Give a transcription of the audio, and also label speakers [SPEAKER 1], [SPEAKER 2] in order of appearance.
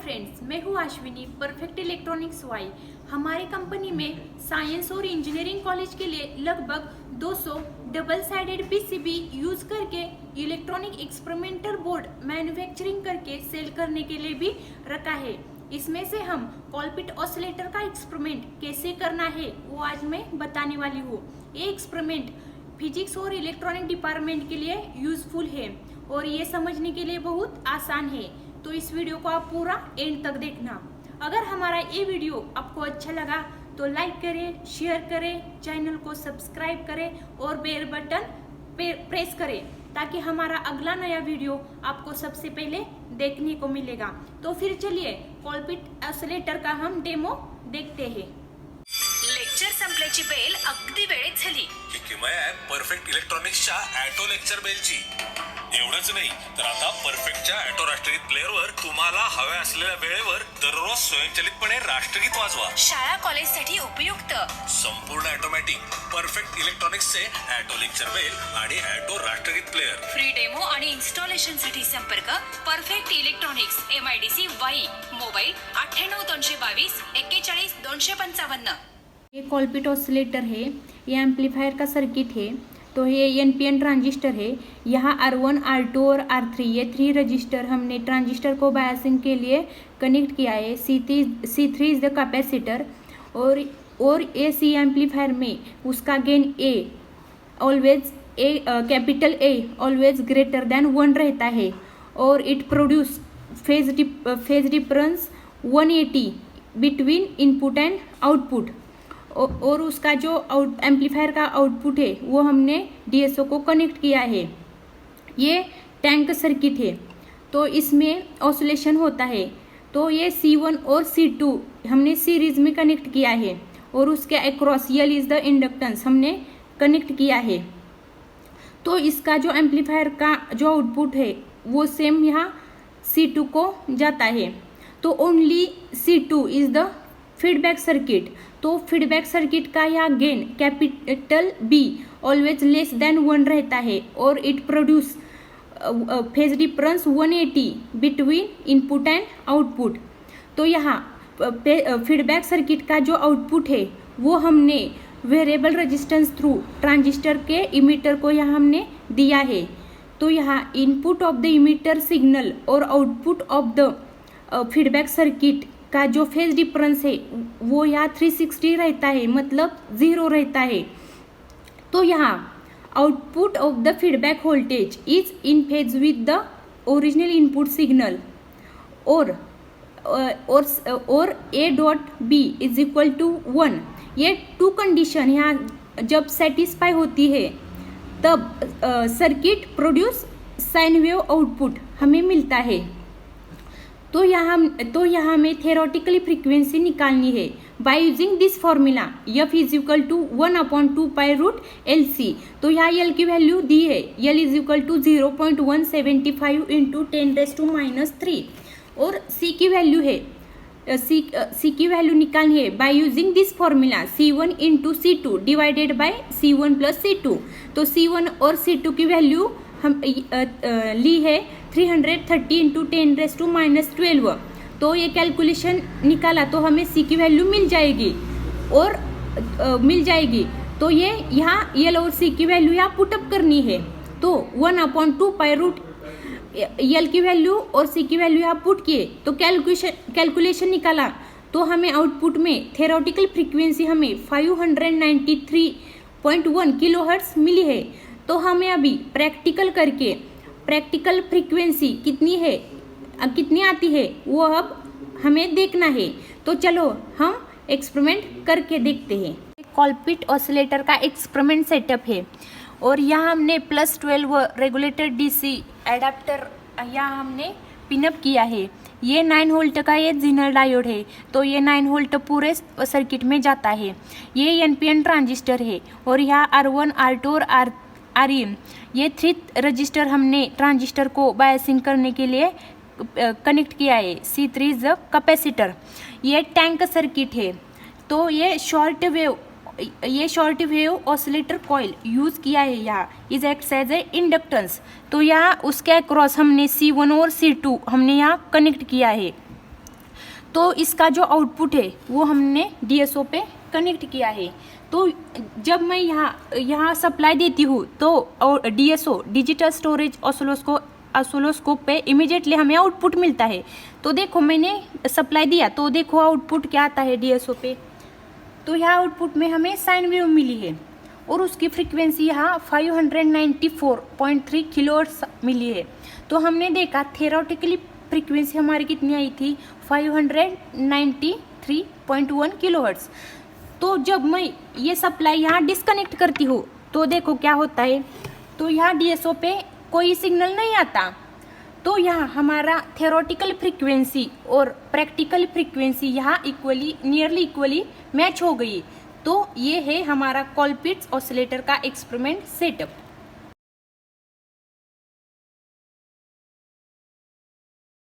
[SPEAKER 1] Friends, मैं हूँ Ashwini, perfect electronics Y. हमारी कंपनी में साइंस और इंजीनियरिंग कॉलेज के लिए लगभग 200 डबल साइडेड पीसीबी यूज करके इलेक्ट्रॉनिक एक्सपेरिमेंटल बोर्ड मैन्युफैक्चरिंग करके सेल करने के लिए भी रखा है। इसमें से हम कॉलपिट ऑसिलेटर का एक्सपेरिमेंट कैसे करना है वो आज मैं बताने वाली हूँ। ये एक्सपेरिमेंट फिजिक्स और इलेक्ट्रॉनिक डिपार्टमेंट के लिए यूजफुल है और ये समझने के लिए बहुत आसान है। तो इस वीडियो को आप पूरा एंड तक देखना। अगर हमारा ये वीडियो आपको अच्छा लगा तो लाइक करें, शेयर करें, चैनल को सब्सक्राइब करें और बेल बटन प्रेस करें ताकि हमारा अगला नया वीडियो आपको सबसे पहले देखने को मिलेगा। तो फिर चलिए कॉलपिट ऑसिलेटर का हम डेमो देखते हैं।
[SPEAKER 2] लेक्चर संपल्याची बेल अगदी वेळेत झाली।
[SPEAKER 3] ही किमया आहे परफेक्ट इलेक्ट्रॉनिक्सच्या ॲटो लेक्चर बेलची। एवढंच नाही तर आता परफेक्टच्या ॲटो राष्ट्रगीत प्लेअरवर तुम्हाला हव्या असलेल्या वेळेवर दररोज स्वयंचलितपणे राष्ट्रगीत वाजवा।
[SPEAKER 2] शाळा कॉलेजसाठी उपयुक्त
[SPEAKER 3] संपूर्ण ऑटोमॅटिक परफेक्ट इलेक्ट्रॉनिक्सचे ॲटो लेक्चर बेल आणि ॲटो राष्ट्रगीत प्लेअर।
[SPEAKER 2] फ्री डेमो आणि इन्स्टॉलेशन साठी संपर्क perfect electronics MIDC Wai, mobile 98 222 41 255।
[SPEAKER 1] ये कॉलपिट ऑसिलेटर है, ये एम्पलीफायर का सर्किट है। तो ये NPN ट्रांजिस्टर है। यहाँ R1, R2 और R3 ये 3 रजिस्टर हमने ट्रांजिस्टर को बायसिंग के लिए कनेक्ट किया है। C3 इज द कैपेसिटर और AC एम्पलीफायर में उसका gain capital A always greater than 1 रहता है और it produce phase difference 180 between input and output. और उसका जो एम्पलीफायर का आउटपुट है वो हमने DSO को कनेक्ट किया है। ये टैंक सर्किट है तो इसमें ऑसिलेशन होता है। तो ये C1 और C2 हमने सीरीज में कनेक्ट किया है और उसके across L is the inductance हमने कनेक्ट किया है। तो इसका जो एम्पलीफायर का जो आउटपुट है वो सेम यहाँ C2 को जाता है। तो only C2 is the feedback circuit. तो फीडबैक सर्किट का यहाँ gain capital B always less than 1 रहता है और it produce phase difference 180 between input and output. तो यहाँ फीडबैक सर्किट का जो आउटपुट है वो हमने वेरिएबल रेजिस्टेंस थ्रू ट्रांजिस्टर के इमीटर को यहाँ हमने दिया है। तो यहाँ input of the emitter signal और output of the feedback circuit का जो फेज डिफरेंस है वो यहाँ 360 रहता है, मतलब 0 रहता है। तो यहाँ output of the feedback voltage is in phase with the original input signal और A dot B is equal to 1। ये 2 कंडीशन यहाँ जब सेटिस्फाई होती है तब circuit produce sine wave output हमें मिलता है। तो यहाँ हमें थेरोटिकली फ्रीक्वेंसी निकालनी है by using this formula F is equal to 1/2 pi root LC। तो यहाँ L की वैल्यू दी है, L is equal to 0.175 into 10⁻³ और C की वैल्यू है C की वैल्यू निकालनी है by using this formula C1 into C2 divided by C1 plus C2। तो C1 और C2 की वैल्यू हम ली है 330 इंटू 10⁻12। तो ये कैलकुलेशन निकाला तो हमें C की वैल्यू मिल जाएगी। तो ये यहाँ L और C की वैल्यू यहाँ पुटअप करनी है। तो 1/2 पाई रूट L की वैल्यू और C की वैल्यू यहाँ पुट किए तो कैलकुलेशन निकाला तो हमें आउटपुट में थेरोटिकल फ्रीक्वेंसी हमें 593.1 किलोहर्ट्ज मिली है। तो हमें अभी प्रैक्टिकल करके प्रैक्टिकल फ्रीक्वेंसी कितनी आती है वो अब हमें देखना है। तो चलो हम एक्सपेरिमेंट करके देखते हैं। कॉलपिट ऑसिलेटर का एक्सपेरिमेंट सेटअप है और यहाँ हमने +12 रेगुलेटर DC एडाप्टर यहाँ हमने पिनअप किया है। ये 9 वोल्ट का ये जिनर डायोड है। तो ये 9 वोल्ट पूरे सर्किट में जाता है। ये NPN ट्रांजिस्टर है और यहाँ R1, R2 और RN ये 3 रजिस्टर हमने ट्रांजिस्टर को बायसिंग करने के लिए कनेक्ट किया है। C3 is the capacitor. ये टैंक सर्किट है। तो ये short wave oscillator coil use किया है। यहाँ is acts as a inductance. तो यहाँ उसके अक्रॉस हमने C1 और C2 हमने यहाँ कनेक्ट किया है। तो इसका जो आउटपुट है वो हमने DSO पे कनेक्ट किया है। तो जब मैं यहाँ सप्लाई देती हूँ तो DSO डिजिटल स्टोरेज ऑसिलोस्कोप पे इमीडिएटली हमें आउटपुट मिलता है। तो देखो मैंने सप्लाई दिया तो देखो आउटपुट क्या आता है DSO पे। तो यहाँ आउटपुट में हमें साइन वेव मिली है और उसकी फ्रीक्वेंसी यहाँ 594.3 किलोहर्ट्ज मिली है। तो हमने देखा थेरोटिकली फ्रीक्वेंसी हमारी कितनी आई थी 593.1 किलोहर्ट्ज। तो जब मैं ये सप्लाई यहाँ डिस्कनेक्ट करती हूँ तो देखो क्या होता है, तो यहाँ DSO पे कोई सिग्नल नहीं आता। तो यहाँ हमारा थेरोटिकल फ्रीक्वेंसी और प्रैक्टिकल फ्रीक्वेंसी यहाँ नियरली इक्वली मैच हो गई। तो ये है हमारा कॉलपिट्स ऑसिलेटर का एक्सपेरिमेंट सेटअप।